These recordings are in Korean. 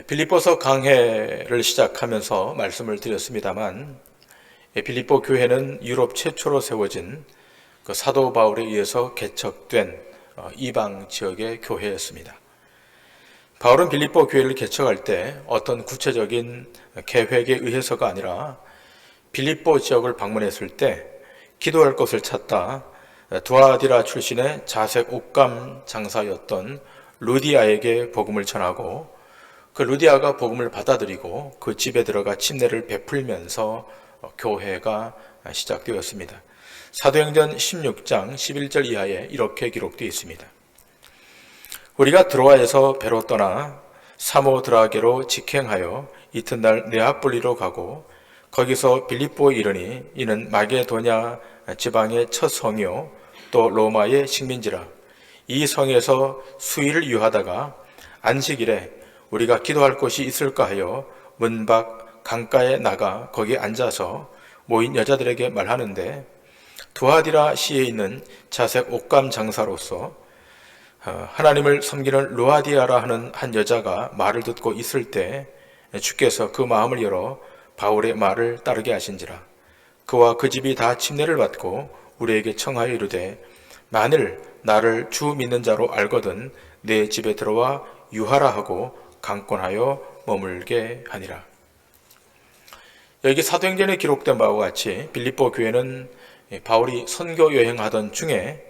빌립보서 강해를 시작하면서 말씀을 드렸습니다만, 빌립보 교회는 유럽 최초로 세워진 그 사도 바울에 의해서 개척된 이방 지역의 교회였습니다. 바울은 빌립보 교회를 개척할 때 어떤 구체적인 계획에 의해서가 아니라 빌립보 지역을 방문했을 때 기도할 곳을 찾다 두아디라 출신의 자색 옷감 장사였던 루디아에게 복음을 전하고, 그 루디아가 복음을 받아들이고 그 집에 들어가 침례를 베풀면서 교회가 시작되었습니다. 사도행전 16장 11절 이하에 이렇게 기록되어 있습니다. 우리가 드로아에서 배로 떠나 사모드라게로 직행하여 이튿날 네아폴리로 가고, 거기서 빌립보에 이르니 이는 마게도냐 지방의 첫 성이요 또 로마의 식민지라. 이 성에서 수일을 유하다가 안식일에 우리가 기도할 곳이 있을까 하여 문 밖 강가에 나가 거기에 앉아서 모인 여자들에게 말하는데, 두아디라 시에 있는 자색 옷감 장사로서 하나님을 섬기는 루아디아라 하는 한 여자가 말을 듣고 있을 때 주께서 그 마음을 열어 바울의 말을 따르게 하신지라. 그와 그 집이 다 침례를 받고 우리에게 청하여 이르되, 만일 나를 주 믿는 자로 알거든 내 집에 들어와 유하라 하고 강권하여 머물게 하니라. 여기 사도행전에 기록된 바와 같이 빌립보 교회는 바울이 선교 여행하던 중에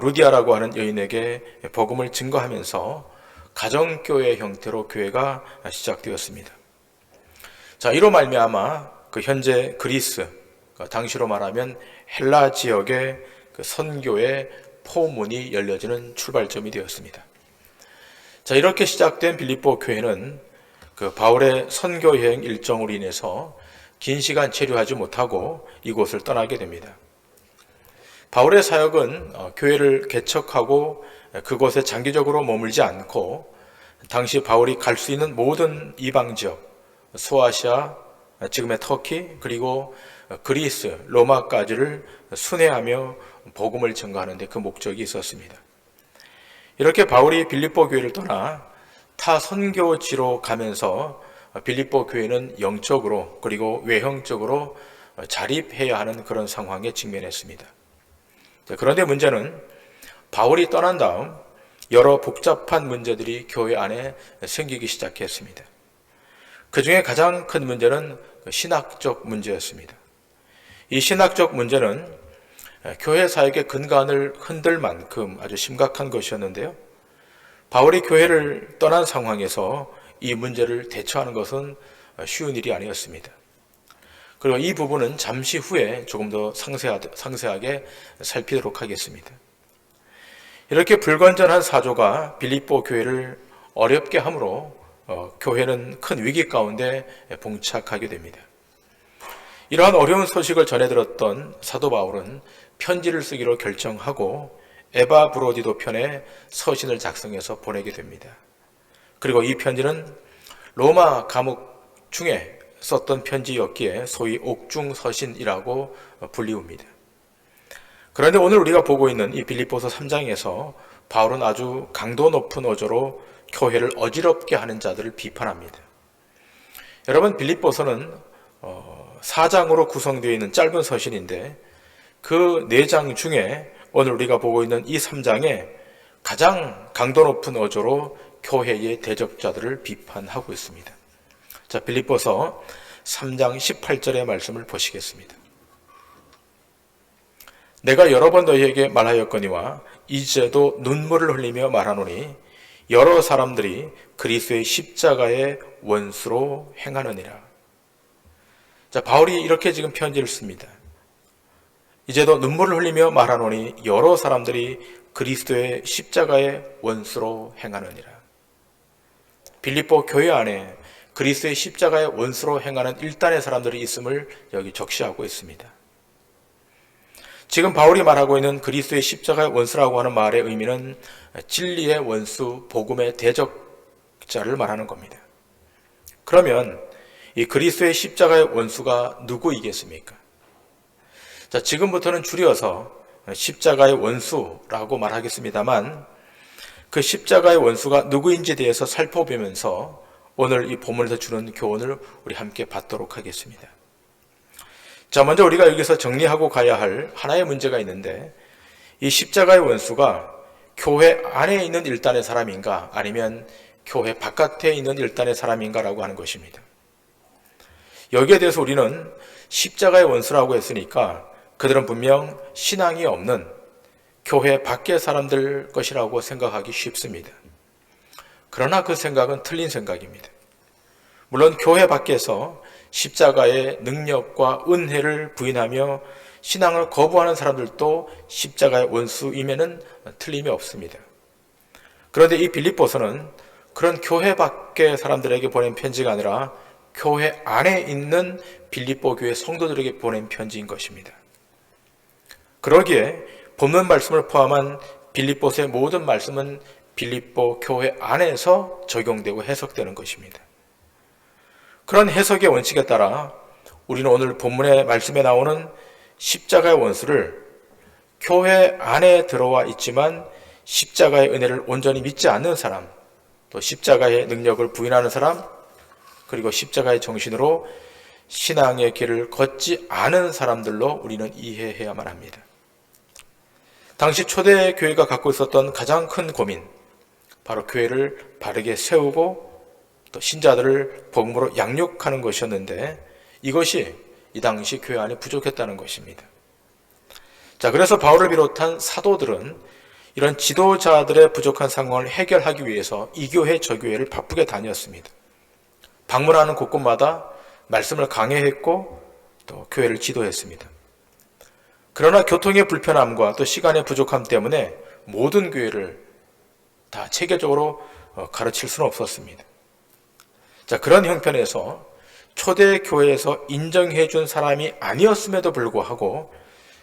루디아라고 하는 여인에게 복음을 증거하면서 가정교회 형태로 교회가 시작되었습니다. 자, 이로 말미암아 그 현재 그리스, 당시로 말하면 헬라 지역의 그 선교의 포문이 열려지는 출발점이 되었습니다. 자, 이렇게 시작된 빌립보 교회는 그 바울의 선교 여행 일정으로 인해서 긴 시간 체류하지 못하고 이곳을 떠나게 됩니다. 바울의 사역은 교회를 개척하고 그곳에 장기적으로 머물지 않고, 당시 바울이 갈 수 있는 모든 이방 지역, 소아시아, 지금의 터키, 그리고 그리스, 로마까지를 순회하며 복음을 전가하는 데 그 목적이 있었습니다. 이렇게 바울이 빌립보 교회를 떠나 타 선교지로 가면서 빌립보 교회는 영적으로 그리고 외형적으로 자립해야 하는 그런 상황에 직면했습니다. 그런데 문제는 바울이 떠난 다음 여러 복잡한 문제들이 교회 안에 생기기 시작했습니다. 그 중에 가장 큰 문제는 신학적 문제였습니다. 이 신학적 문제는 교회 사역의 근간을 흔들 만큼 아주 심각한 것이었는데요. 바울이 교회를 떠난 상황에서 이 문제를 대처하는 것은 쉬운 일이 아니었습니다. 그리고 이 부분은 잠시 후에 조금 더 상세하게 살피도록 하겠습니다. 이렇게 불건전한 사조가 빌립보 교회를 어렵게 함으로 교회는 큰 위기 가운데 봉착하게 됩니다. 이러한 어려운 소식을 전해 들었던 사도 바울은 편지를 쓰기로 결정하고 에바 브로디도 편에 서신을 작성해서 보내게 됩니다. 그리고 이 편지는 로마 감옥 중에 썼던 편지였기에 소위 옥중서신이라고 불리웁니다. 그런데 오늘 우리가 보고 있는 이 빌립보서 3장에서 바울은 아주 강도 높은 어조로 교회를 어지럽게 하는 자들을 비판합니다. 여러분, 빌립보서는 4장으로 구성되어 있는 짧은 서신인데, 그 4장 중에 오늘 우리가 보고 있는 이 3장에 가장 강도 높은 어조로 교회의 대적자들을 비판하고 있습니다. 자, 빌립보서 3장 18절의 말씀을 보시겠습니다. 내가 여러 번 너희에게 말하였거니와 이제도 눈물을 흘리며 말하노니 여러 사람들이 그리스도의 십자가의 원수로 행하느니라. 자, 바울이 이렇게 지금 편지를 씁니다. 이제도 눈물을 흘리며 말하노니 여러 사람들이 그리스도의 십자가의 원수로 행하느니라. 빌립보 교회 안에 그리스도의 십자가의 원수로 행하는 일단의 사람들이 있음을 여기 적시하고 있습니다. 지금 바울이 말하고 있는 그리스도의 십자가의 원수라고 하는 말의 의미는 진리의 원수, 복음의 대적자를 말하는 겁니다. 그러면 이 그리스도의 십자가의 원수가 누구이겠습니까? 자, 지금부터는 줄여서 십자가의 원수라고 말하겠습니다만, 그 십자가의 원수가 누구인지에 대해서 살펴보면서 오늘 이 본문에서 주는 교훈을 우리 함께 받도록 하겠습니다. 자, 먼저 우리가 여기서 정리하고 가야 할 하나의 문제가 있는데, 이 십자가의 원수가 교회 안에 있는 일단의 사람인가 아니면 교회 바깥에 있는 일단의 사람인가라고 하는 것입니다. 여기에 대해서 우리는 십자가의 원수라고 했으니까 그들은 분명 신앙이 없는 교회 밖의 사람들 것이라고 생각하기 쉽습니다. 그러나 그 생각은 틀린 생각입니다. 물론 교회 밖에서 십자가의 능력과 은혜를 부인하며 신앙을 거부하는 사람들도 십자가의 원수임에는 틀림이 없습니다. 그런데 이 빌립보서는 그런 교회 밖의 사람들에게 보낸 편지가 아니라 교회 안에 있는 빌립보 교회 성도들에게 보낸 편지인 것입니다. 그러기에 본문 말씀을 포함한 빌립보서의 모든 말씀은 빌립보 교회 안에서 적용되고 해석되는 것입니다. 그런 해석의 원칙에 따라 우리는 오늘 본문의 말씀에 나오는 십자가의 원수를 교회 안에 들어와 있지만 십자가의 은혜를 온전히 믿지 않는 사람, 또 십자가의 능력을 부인하는 사람, 그리고 십자가의 정신으로 신앙의 길을 걷지 않은 사람들로 우리는 이해해야만 합니다. 당시 초대 교회가 갖고 있었던 가장 큰 고민, 바로 교회를 바르게 세우고 또 신자들을 복음으로 양육하는 것이었는데, 이것이 이 당시 교회 안에 부족했다는 것입니다. 자, 그래서 바울을 비롯한 사도들은 이런 지도자들의 부족한 상황을 해결하기 위해서 이 교회 저 교회를 바쁘게 다녔습니다. 방문하는 곳곳마다 말씀을 강해했고 또 교회를 지도했습니다. 그러나 교통의 불편함과 또 시간의 부족함 때문에 모든 교회를 다 체계적으로 가르칠 수는 없었습니다. 자, 그런 형편에서 초대 교회에서 인정해 준 사람이 아니었음에도 불구하고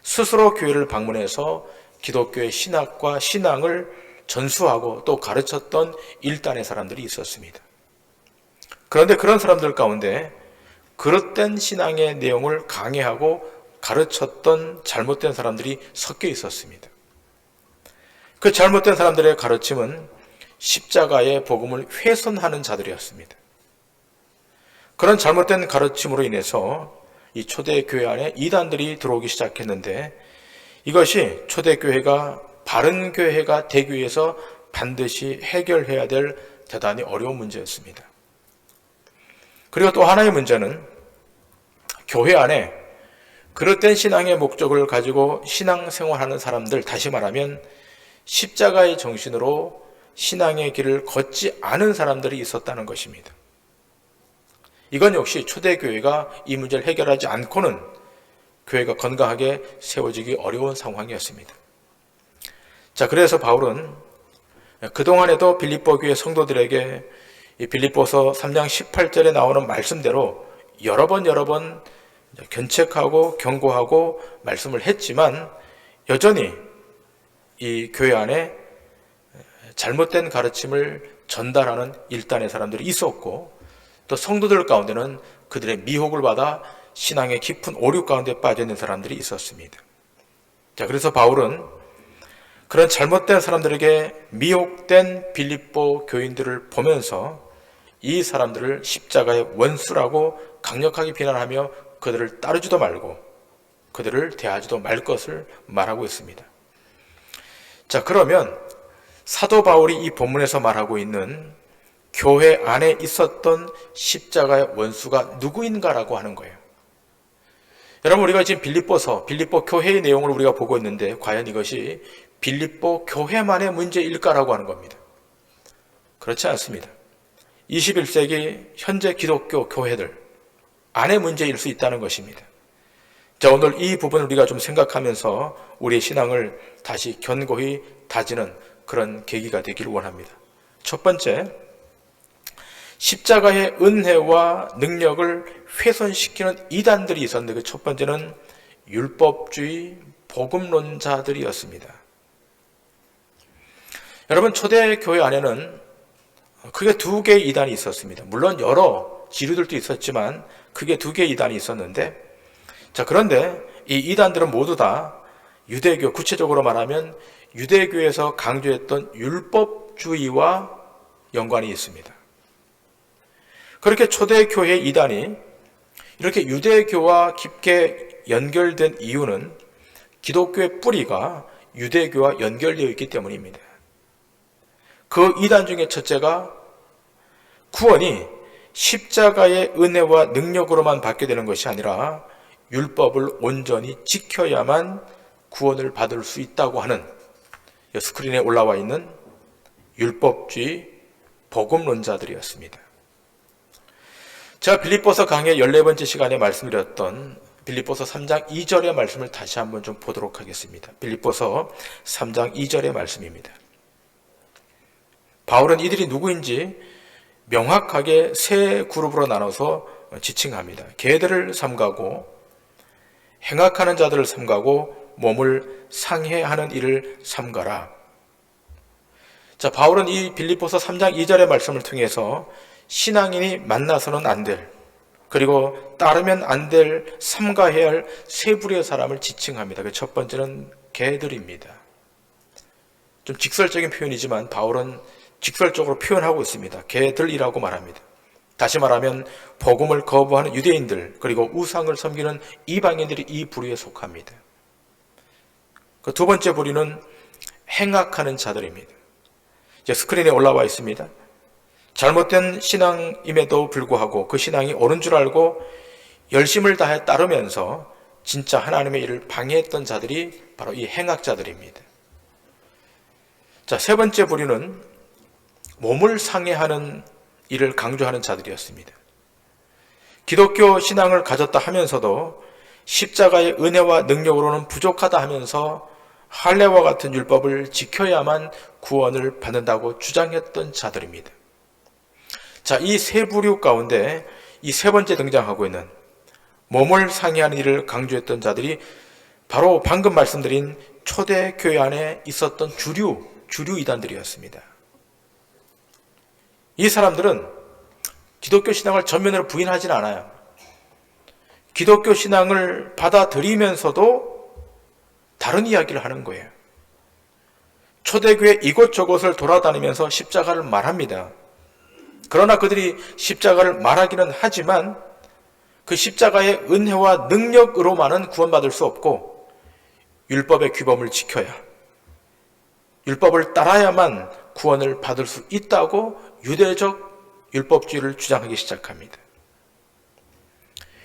스스로 교회를 방문해서 기독교의 신학과 신앙을 전수하고 또 가르쳤던 일단의 사람들이 있었습니다. 그런데 그런 사람들 가운데 그릇된 신앙의 내용을 강해하고 가르쳤던 잘못된 사람들이 섞여 있었습니다. 그 잘못된 사람들의 가르침은 십자가의 복음을 훼손하는 자들이었습니다. 그런 잘못된 가르침으로 인해서 이 초대교회 안에 이단들이 들어오기 시작했는데, 이것이 초대교회가 바른 교회가 되기 위해서 반드시 해결해야 될 대단히 어려운 문제였습니다. 그리고 또 하나의 문제는 교회 안에 그릇된 신앙의 목적을 가지고 신앙생활하는 사람들, 다시 말하면 십자가의 정신으로 신앙의 길을 걷지 않은 사람들이 있었다는 것입니다. 이건 역시 초대교회가 이 문제를 해결하지 않고는 교회가 건강하게 세워지기 어려운 상황이었습니다. 자, 그래서 바울은 그동안에도 빌립보 교회 성도들에게 이 빌립보서 3장 18절에 나오는 말씀대로 여러 번 견책하고 경고하고 말씀을 했지만 여전히 이 교회 안에 잘못된 가르침을 전달하는 일단의 사람들이 있었고, 또 성도들 가운데는 그들의 미혹을 받아 신앙의 깊은 오류 가운데 빠져 있는 사람들이 있었습니다. 자, 그래서 바울은 그런 잘못된 사람들에게 미혹된 빌립보 교인들을 보면서 이 사람들을 십자가의 원수라고 강력하게 비난하며 그들을 따르지도 말고 그들을 대하지도 말 것을 말하고 있습니다. 자, 그러면 사도 바울이 이 본문에서 말하고 있는 교회 안에 있었던 십자가의 원수가 누구인가라고 하는 거예요. 여러분, 우리가 지금 빌립보 교회의 내용을 우리가 보고 있는데 과연 이것이 빌립보 교회만의 문제일까라고 하는 겁니다. 그렇지 않습니다. 21세기 현재 기독교 교회들 안의 문제일 수 있다는 것입니다. 자, 오늘 이 부분을 우리가 좀 생각하면서 우리의 신앙을 다시 견고히 다지는 그런 계기가 되기를 원합니다. 첫 번째, 십자가의 은혜와 능력을 훼손시키는 이단들이 있었는데 그 첫 번째는 율법주의 복음론자들이었습니다. 여러분, 초대교회 안에는 크게 두 개의 이단이 있었습니다. 물론 여러 지류들도 있었지만 크게 두 개의 이단이 있었는데, 자, 그런데 이 이단들은 모두 다 유대교, 구체적으로 말하면 유대교에서 강조했던 율법주의와 연관이 있습니다. 그렇게 초대교회 이단이 이렇게 유대교와 깊게 연결된 이유는 기독교의 뿌리가 유대교와 연결되어 있기 때문입니다. 그 이단 중에 첫째가 구원이 십자가의 은혜와 능력으로만 받게 되는 것이 아니라 율법을 온전히 지켜야만 구원을 받을 수 있다고 하는 스크린에 올라와 있는 율법주의 복음론자들이었습니다. 제가 빌립보서 강의 14번째 시간에 말씀드렸던 빌립보서 3장 2절의 말씀을 다시 한번 좀 보도록 하겠습니다. 빌립보서 3장 2절의 말씀입니다. 바울은 이들이 누구인지 명확하게 세 그룹으로 나눠서 지칭합니다. 개들을 삼가고 행악하는 자들을 삼가고 몸을 상해하는 이를 삼가라. 자, 바울은 이 빌립보서 3장 2절의 말씀을 통해서 신앙인이 만나서는 안 될, 그리고 따르면 안 될, 삼가해야 할 세 부류의 사람을 지칭합니다. 그 첫 번째는 개들입니다. 좀 직설적인 표현이지만 바울은 직설적으로 표현하고 있습니다. 개들이라고 말합니다. 다시 말하면 복음을 거부하는 유대인들, 그리고 우상을 섬기는 이방인들이 이 부류에 속합니다. 그 두 번째 부류는 행악하는 자들입니다. 이제 스크린에 올라와 있습니다. 잘못된 신앙임에도 불구하고 그 신앙이 옳은 줄 알고 열심을 다해 따르면서 진짜 하나님의 일을 방해했던 자들이 바로 이 행악자들입니다. 자, 세 번째 부류는 몸을 상해하는 일을 강조하는 자들이었습니다. 기독교 신앙을 가졌다 하면서도 십자가의 은혜와 능력으로는 부족하다 하면서 할례와 같은 율법을 지켜야만 구원을 받는다고 주장했던 자들입니다. 자, 이 세 부류 가운데 이 세 번째 등장하고 있는 몸을 상해하는 일을 강조했던 자들이 바로 방금 말씀드린 초대교회 안에 있었던 주류 이단들이었습니다. 이 사람들은 기독교 신앙을 전면으로 부인하진 않아요. 기독교 신앙을 받아들이면서도 다른 이야기를 하는 거예요. 초대교회 이곳저곳을 돌아다니면서 십자가를 말합니다. 그러나 그들이 십자가를 말하기는 하지만 그 십자가의 은혜와 능력으로만은 구원받을 수 없고 율법의 규범을 지켜야, 율법을 따라야만 구원을 받을 수 있다고 유대적 율법주의를 주장하기 시작합니다.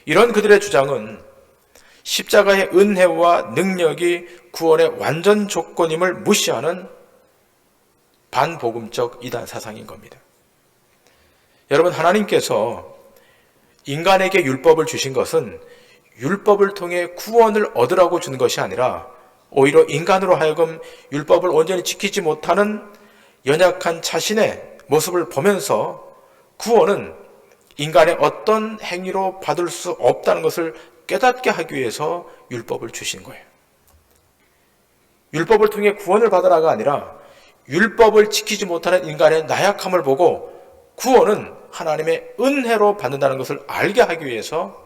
이런 그들의 주장은 십자가의 은혜와 능력이 구원의 완전 조건임을 무시하는 반복음적 이단 사상인 겁니다. 여러분, 하나님께서 인간에게 율법을 주신 것은 율법을 통해 구원을 얻으라고 준 것이 아니라 오히려 인간으로 하여금 율법을 온전히 지키지 못하는 연약한 자신의 모습을 보면서 구원은 인간의 어떤 행위로 받을 수 없다는 것을 깨닫게 하기 위해서 율법을 주신 거예요. 율법을 통해 구원을 받으라가 아니라 율법을 지키지 못하는 인간의 나약함을 보고 구원은 하나님의 은혜로 받는다는 것을 알게 하기 위해서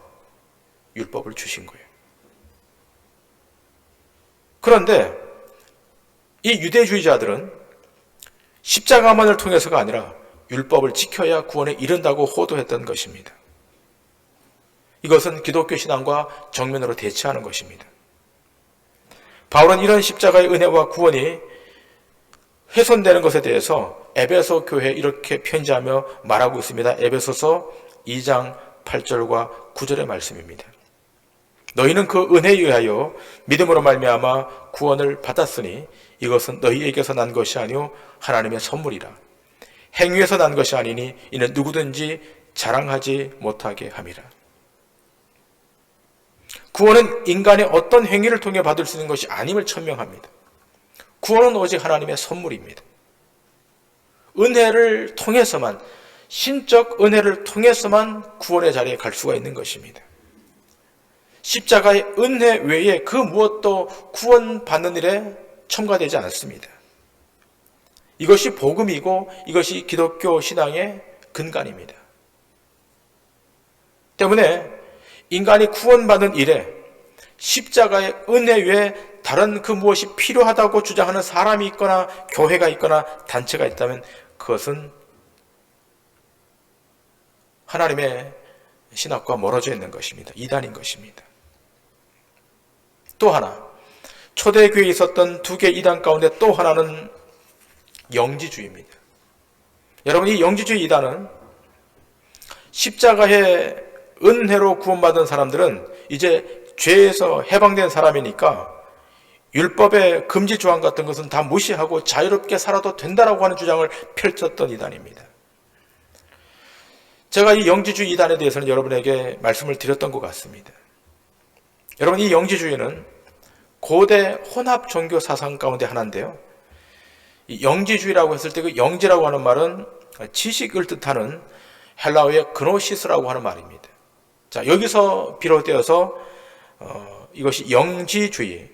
율법을 주신 거예요. 그런데 이 유대주의자들은 십자가만을 통해서가 아니라 율법을 지켜야 구원에 이른다고 호도했던 것입니다. 이것은 기독교 신앙과 정면으로 대치하는 것입니다. 바울은 이런 십자가의 은혜와 구원이 훼손되는 것에 대해서 에베소 교회에 이렇게 편지하며 말하고 있습니다. 에베소서 2장 8절과 9절의 말씀입니다. 너희는 그 은혜에 의하여 믿음으로 말미암아 구원을 받았으니 이것은 너희에게서 난 것이 아니요 하나님의 선물이라. 행위에서 난 것이 아니니 이는 누구든지 자랑하지 못하게 함이라. 구원은 인간의 어떤 행위를 통해 받을 수 있는 것이 아님을 천명합니다. 구원은 오직 하나님의 선물입니다. 은혜를 통해서만, 신적 은혜를 통해서만 구원의 자리에 갈 수가 있는 것입니다. 십자가의 은혜 외에 그 무엇도 구원받는 일에 첨가되지 않습니다. 이것이 복음이고 이것이 기독교 신앙의 근간입니다. 때문에 인간이 구원받는 일에 십자가의 은혜 외에 다른 그 무엇이 필요하다고 주장하는 사람이 있거나 교회가 있거나 단체가 있다면 그것은 하나님의 신학과 멀어져 있는 것입니다. 이단인 것입니다. 또 하나, 초대교회에 있었던 두 개의 이단 가운데 또 하나는 영지주의입니다. 여러분, 이 영지주의 이단은 십자가의 은혜로 구원받은 사람들은 이제 죄에서 해방된 사람이니까 율법의 금지 조항 같은 것은 다 무시하고 자유롭게 살아도 된다라고 하는 주장을 펼쳤던 이단입니다. 제가 이 영지주의 이단에 대해서는 여러분에게 말씀을 드렸던 것 같습니다. 여러분, 이 영지주의는 고대 혼합 종교 사상 가운데 하나인데요. 이 영지주의라고 했을 때 그 영지라고 하는 말은 지식을 뜻하는 헬라어의 그노시스라고 하는 말입니다. 자, 여기서 비롯되어서 이것이 영지주의,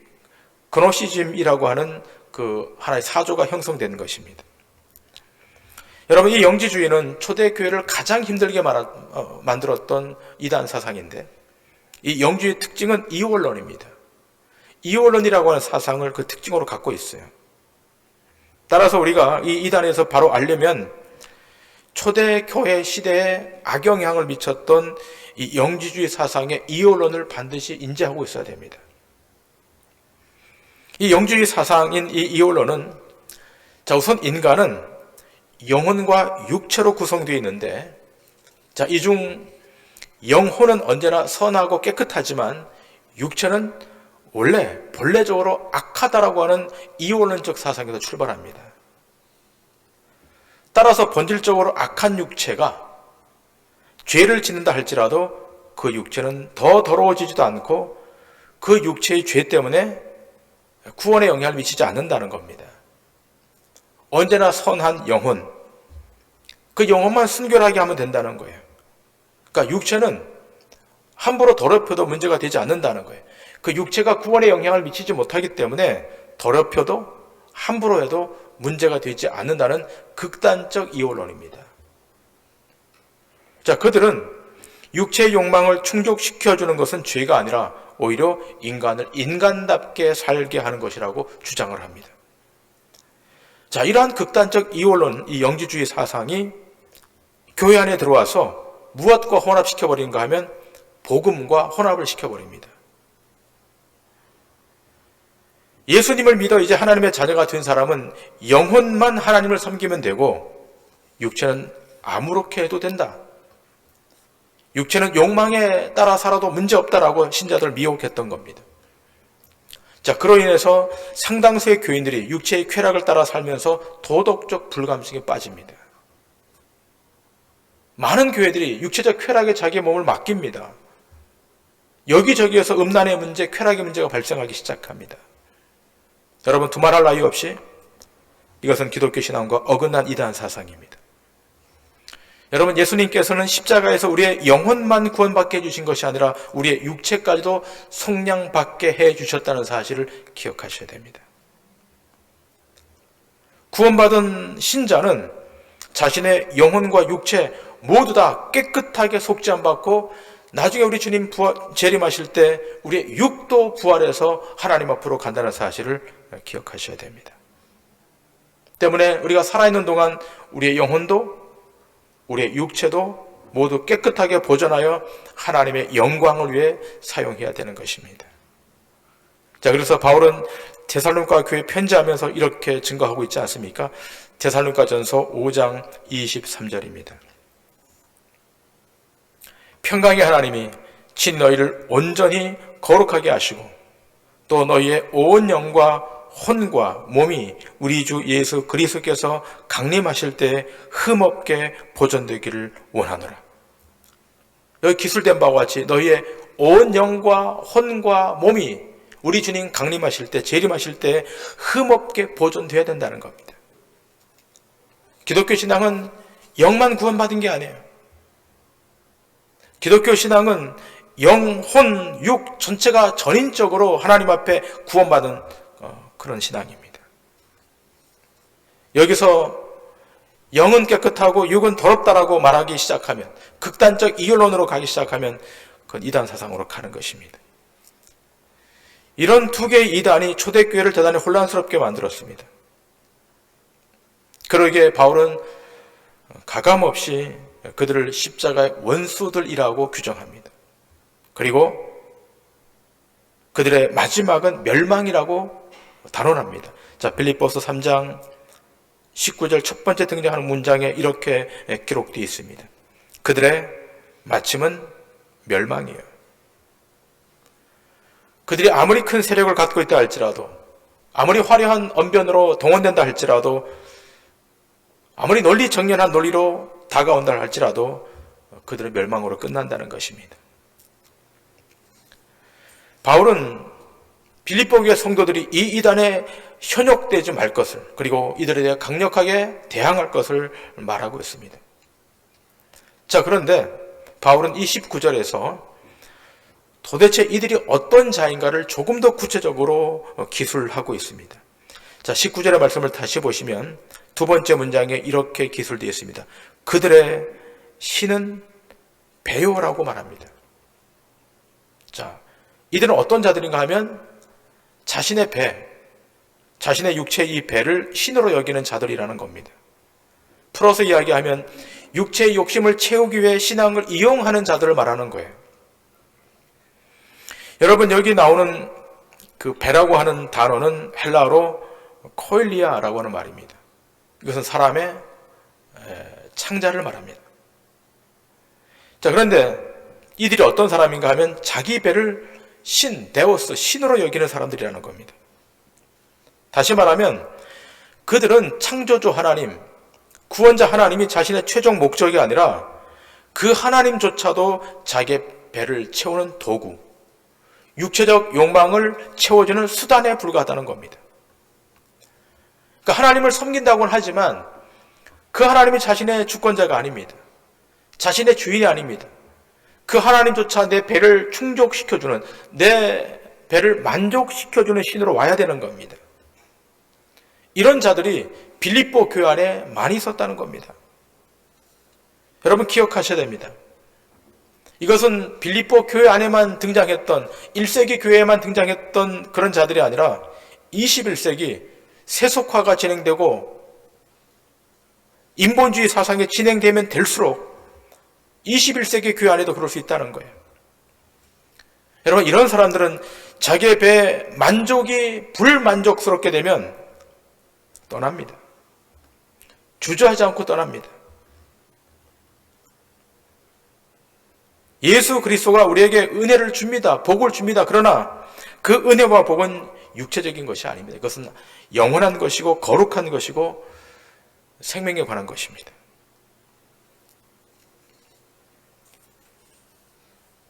그노시즘이라고 하는 그 하나의 사조가 형성된 것입니다. 여러분, 이 영지주의는 초대교회를 가장 힘들게 만들었던 이단 사상인데, 이 영지주의 특징은 이원론입니다. 이원론이라고 하는 사상을 그 특징으로 갖고 있어요. 따라서 우리가 이 이단에서 바로 알려면 초대교회 시대에 악영향을 미쳤던 이 영지주의 사상의 이원론을 반드시 인지하고 있어야 됩니다. 이 영지주의 사상인 이 이원론은, 자, 우선 인간은 영혼과 육체로 구성되어 있는데, 자, 이 중 영혼은 언제나 선하고 깨끗하지만 육체는 원래 본래적으로 악하다라고 하는 이원론적 사상에서 출발합니다. 따라서 본질적으로 악한 육체가 죄를 짓는다 할지라도 그 육체는 더 더러워지지도 않고 그 육체의 죄 때문에 구원에 영향을 미치지 않는다는 겁니다. 언제나 선한 영혼, 그 영혼만 순결하게 하면 된다는 거예요. 그러니까 육체는 함부로 더럽혀도 문제가 되지 않는다는 거예요. 그 육체가 구원에 영향을 미치지 못하기 때문에 더럽혀도 함부로 해도 문제가 되지 않는다는 극단적 이원론입니다. 자, 그들은 육체의 욕망을 충족시켜주는 것은 죄가 아니라 오히려 인간을 인간답게 살게 하는 것이라고 주장을 합니다. 자, 이러한 극단적 이원론, 이 영지주의 사상이 교회 안에 들어와서 무엇과 혼합시켜버린가 하면 복음과 혼합을 시켜버립니다. 예수님을 믿어 이제 하나님의 자녀가 된 사람은 영혼만 하나님을 섬기면 되고 육체는 아무렇게 해도 된다. 육체는 욕망에 따라 살아도 문제없다라고 신자들을 미혹했던 겁니다. 자, 그로 인해서 상당수의 교인들이 육체의 쾌락을 따라 살면서 도덕적 불감증에 빠집니다. 많은 교회들이 육체적 쾌락에 자기의 몸을 맡깁니다. 여기저기에서 음란의 문제, 쾌락의 문제가 발생하기 시작합니다. 여러분, 두말할 나위 없이 이것은 기독교 신앙과 어긋난 이단 사상입니다. 여러분, 예수님께서는 십자가에서 우리의 영혼만 구원받게 해주신 것이 아니라 우리의 육체까지도 속량받게 해주셨다는 사실을 기억하셔야 됩니다. 구원받은 신자는 자신의 영혼과 육체 모두 다 깨끗하게 속죄함받고 나중에 우리 주님 재림하실 때 우리의 육도 부활해서 하나님 앞으로 간다는 사실을 기억하셔야 됩니다. 때문에 우리가 살아있는 동안 우리의 영혼도 우리의 육체도 모두 깨끗하게 보존하여 하나님의 영광을 위해 사용해야 되는 것입니다. 자, 그래서 바울은 데살로니가 교회에 편지하면서 이렇게 증거하고 있지 않습니까? 데살로니가전서 5장 23절입니다. 평강의 하나님이 친 너희를 온전히 거룩하게 하시고 또 너희의 온 영과 혼과 몸이 우리 주 예수 그리스도께서 강림하실 때 흠없게 보존되기를 원하노라. 여기 기술된 바와 같이 너희의 온 영과 혼과 몸이 우리 주님 강림하실 때, 재림하실 때 흠없게 보존되어야 된다는 겁니다. 기독교 신앙은 영만 구원받은 게 아니에요. 기독교 신앙은 영, 혼, 육 전체가 전인적으로 하나님 앞에 구원받은 그런 신앙입니다. 여기서 영은 깨끗하고 육은 더럽다라고 말하기 시작하면, 극단적 이론으로 가기 시작하면 그건 이단 사상으로 가는 것입니다. 이런 두 개의 이단이 초대교회를 대단히 혼란스럽게 만들었습니다. 그러기에 바울은 가감없이 그들을 십자가의 원수들이라고 규정합니다. 그리고 그들의 마지막은 멸망이라고 단언합니다. 자, 빌립보서 3장 19절 첫 번째 등장하는 문장에 이렇게 기록되어 있습니다. 그들의 마침은 멸망이에요. 그들이 아무리 큰 세력을 갖고 있다 할지라도, 아무리 화려한 언변으로 동원된다 할지라도, 아무리 논리 정연한 논리로 다가온다 할지라도 그들의 멸망으로 끝난다는 것입니다. 바울은 빌립보 교회 성도들이 이 이단에 현혹되지 말 것을, 그리고 이들에 대해 강력하게 대항할 것을 말하고 있습니다. 자, 그런데 바울은 이 19절에서 도대체 이들이 어떤 자인가를 조금 더 구체적으로 기술하고 있습니다. 자, 19절의 말씀을 다시 보시면 두 번째 문장에 이렇게 기술되어 있습니다. 그들의 신은 배요라고 말합니다. 자, 이들은 어떤 자들인가 하면 자신의 배, 자신의 육체의 이 배를 신으로 여기는 자들이라는 겁니다. 풀어서 이야기하면 육체의 욕심을 채우기 위해 신앙을 이용하는 자들을 말하는 거예요. 여러분, 여기 나오는 그 배라고 하는 단어는 헬라어로 코일리아라고 하는 말입니다. 이것은 사람의 창자를 말합니다. 자, 그런데 이들이 어떤 사람인가 하면 자기 배를 신, 데오스, 신으로 여기는 사람들이라는 겁니다. 다시 말하면 그들은 창조주 하나님, 구원자 하나님이 자신의 최종 목적이 아니라 그 하나님조차도 자기의 배를 채우는 도구, 육체적 욕망을 채워주는 수단에 불과하다는 겁니다. 그러니까 하나님을 섬긴다고는 하지만 그 하나님이 자신의 주권자가 아닙니다. 자신의 주인이 아닙니다. 그 하나님조차 내 배를 충족시켜주는, 내 배를 만족시켜주는 신으로 와야 되는 겁니다. 이런 자들이 빌립보 교회 안에 많이 있었다는 겁니다. 여러분, 기억하셔야 됩니다. 이것은 빌립보 교회 안에만 등장했던, 1세기 교회에만 등장했던 그런 자들이 아니라 21세기 세속화가 진행되고 인본주의 사상이 진행되면 될수록 21세기 교회 안에도 그럴 수 있다는 거예요. 여러분, 이런 사람들은 자기의 배에 만족이 불만족스럽게 되면 떠납니다. 주저하지 않고 떠납니다. 예수 그리스도가 우리에게 은혜를 줍니다. 복을 줍니다. 그러나 그 은혜와 복은 육체적인 것이 아닙니다. 이것은 영원한 것이고 거룩한 것이고 생명에 관한 것입니다.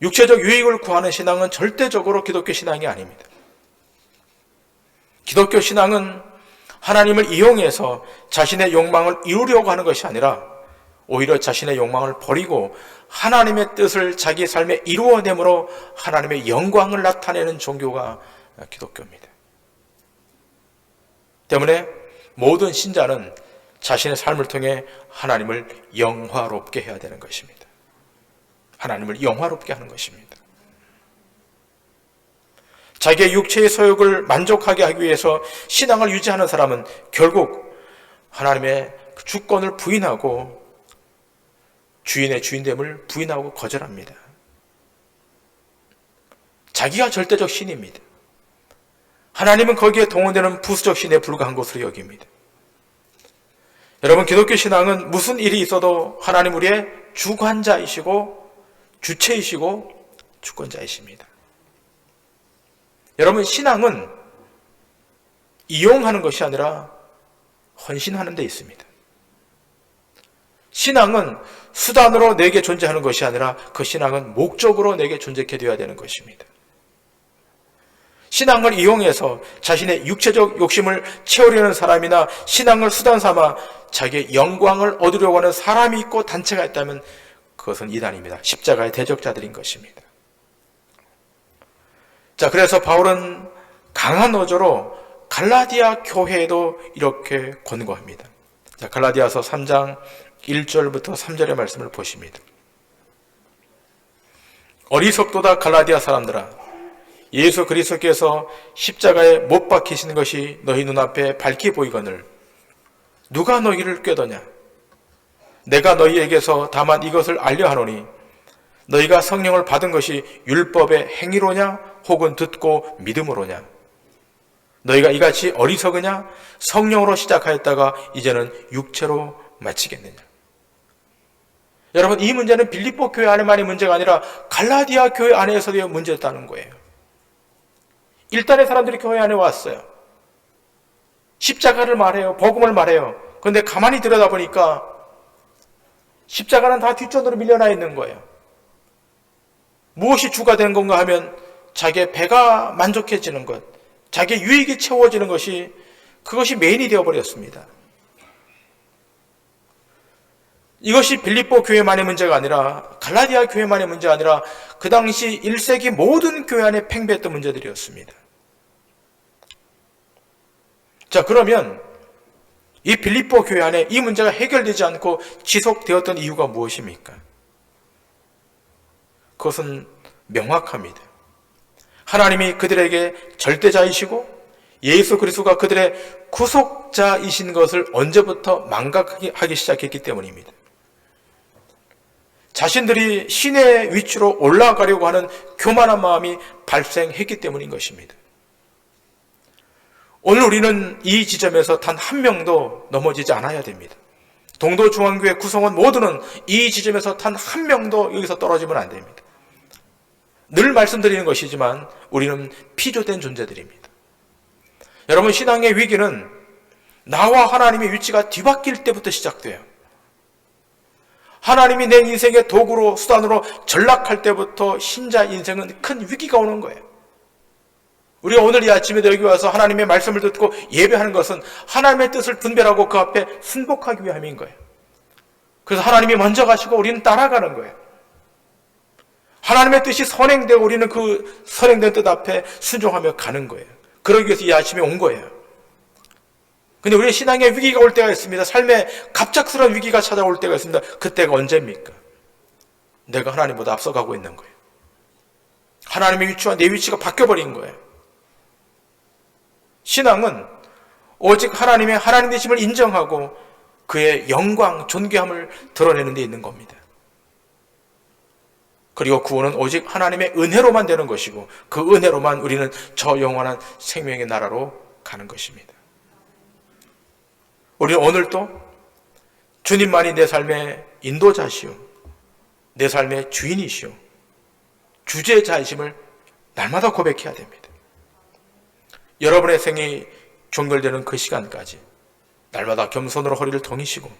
육체적 유익을 구하는 신앙은 절대적으로 기독교 신앙이 아닙니다. 기독교 신앙은 하나님을 이용해서 자신의 욕망을 이루려고 하는 것이 아니라 오히려 자신의 욕망을 버리고 하나님의 뜻을 자기 삶에 이루어내므로 하나님의 영광을 나타내는 종교가 기독교입니다. 때문에 모든 신자는 자신의 삶을 통해 하나님을 영화롭게 해야 되는 것입니다. 하나님을 영화롭게 하는 것입니다. 자기의 육체의 소욕을 만족하게 하기 위해서 신앙을 유지하는 사람은 결국 하나님의 주권을 부인하고 주인의 주인됨을 부인하고 거절합니다. 자기가 절대적 신입니다. 하나님은 거기에 동원되는 부수적 신에 불과한 것으로 여깁니다. 여러분, 기독교 신앙은 무슨 일이 있어도 하나님 우리의 주관자이시고 주체이시고 주권자이십니다. 여러분, 신앙은 이용하는 것이 아니라 헌신하는 데 있습니다. 신앙은 수단으로 내게 존재하는 것이 아니라 그 신앙은 목적으로 내게 존재하게 되어야 되는 것입니다. 신앙을 이용해서 자신의 육체적 욕심을 채우려는 사람이나 신앙을 수단 삼아 자기의 영광을 얻으려고 하는 사람이 있고 단체가 있다면 그것은 이단입니다. 십자가의 대적자들인 것입니다. 자, 그래서 바울은 강한 어조로 갈라디아 교회에도 이렇게 권고합니다. 자, 갈라디아서 3장 1절부터 3절의 말씀을 보십니다. 어리석도다 갈라디아 사람들아, 예수 그리스도께서 십자가에 못 박히시는 것이 너희 눈앞에 밝히 보이거늘 누가 너희를 꾀더냐? 내가 너희에게서 다만 이것을 알려 하노니 너희가 성령을 받은 것이 율법의 행위로냐 혹은 듣고 믿음으로냐? 너희가 이같이 어리석으냐? 성령으로 시작하였다가 이제는 육체로 마치겠느냐? 여러분, 이 문제는 빌립보 교회 안에만의 문제가 아니라 갈라디아 교회 안에서도 문제였다는 거예요. 일단의 사람들이 교회 안에 왔어요. 십자가를 말해요. 복음을 말해요. 그런데 가만히 들여다보니까 십자가는 다 뒷전으로 밀려나 있는 거예요. 무엇이 주가 되는 건가 하면 자기의 배가 만족해지는 것, 자기의 유익이 채워지는 것이, 그것이 메인이 되어버렸습니다. 이것이 빌립보 교회만의 문제가 아니라, 갈라디아 교회만의 문제가 아니라 그 당시 1세기 모든 교회 안에 팽배했던 문제들이었습니다. 자, 그러면 이 빌립보 교회 안에 이 문제가 해결되지 않고 지속되었던 이유가 무엇입니까? 그것은 명확합니다. 하나님이 그들에게 절대자이시고 예수 그리스도가 그들의 구속자이신 것을 언제부터 망각하기 시작했기 때문입니다. 자신들이 신의 위치로 올라가려고 하는 교만한 마음이 발생했기 때문인 것입니다. 오늘 우리는 이 지점에서 단 한 명도 넘어지지 않아야 됩니다. 동도중앙교회 구성원 모두는 이 지점에서 단 한 명도 여기서 떨어지면 안 됩니다. 늘 말씀드리는 것이지만 우리는 피조된 존재들입니다. 여러분, 신앙의 위기는 나와 하나님의 위치가 뒤바뀔 때부터 시작돼요. 하나님이 내 인생의 도구로, 수단으로 전락할 때부터 신자 인생은 큰 위기가 오는 거예요. 우리가 오늘 이 아침에도 여기 와서 하나님의 말씀을 듣고 예배하는 것은 하나님의 뜻을 분별하고 그 앞에 순복하기 위함인 거예요. 그래서 하나님이 먼저 가시고 우리는 따라가는 거예요. 하나님의 뜻이 선행되고 우리는 그 선행된 뜻 앞에 순종하며 가는 거예요. 그러기 위해서 이 아침에 온 거예요. 근데 우리의 신앙에 위기가 올 때가 있습니다. 삶에 갑작스러운 위기가 찾아올 때가 있습니다. 그때가 언제입니까? 내가 하나님보다 앞서가고 있는 거예요. 하나님의 위치와 내 위치가 바뀌어버린 거예요. 신앙은 오직 하나님의 하나님 되심을 인정하고 그의 영광, 존귀함을 드러내는 데 있는 겁니다. 그리고 구원은 오직 하나님의 은혜로만 되는 것이고 그 은혜로만 우리는 저 영원한 생명의 나라로 가는 것입니다. 우리는 오늘도 주님만이 내 삶의 인도자시오, 내 삶의 주인이시오, 주제자이심을 날마다 고백해야 됩니다. 여러분의 생이 종결되는 그 시간까지 날마다 겸손으로 허리를 동이시고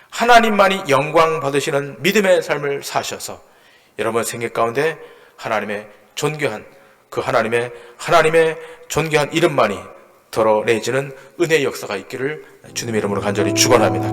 하나님만이 영광 받으시는 믿음의 삶을 사셔서 여러분 생애 가운데 하나님의 존귀한 그 하나님의 존귀한 이름만이 드러내지는 은혜의 역사가 있기를 주님의 이름으로 간절히 축원합니다.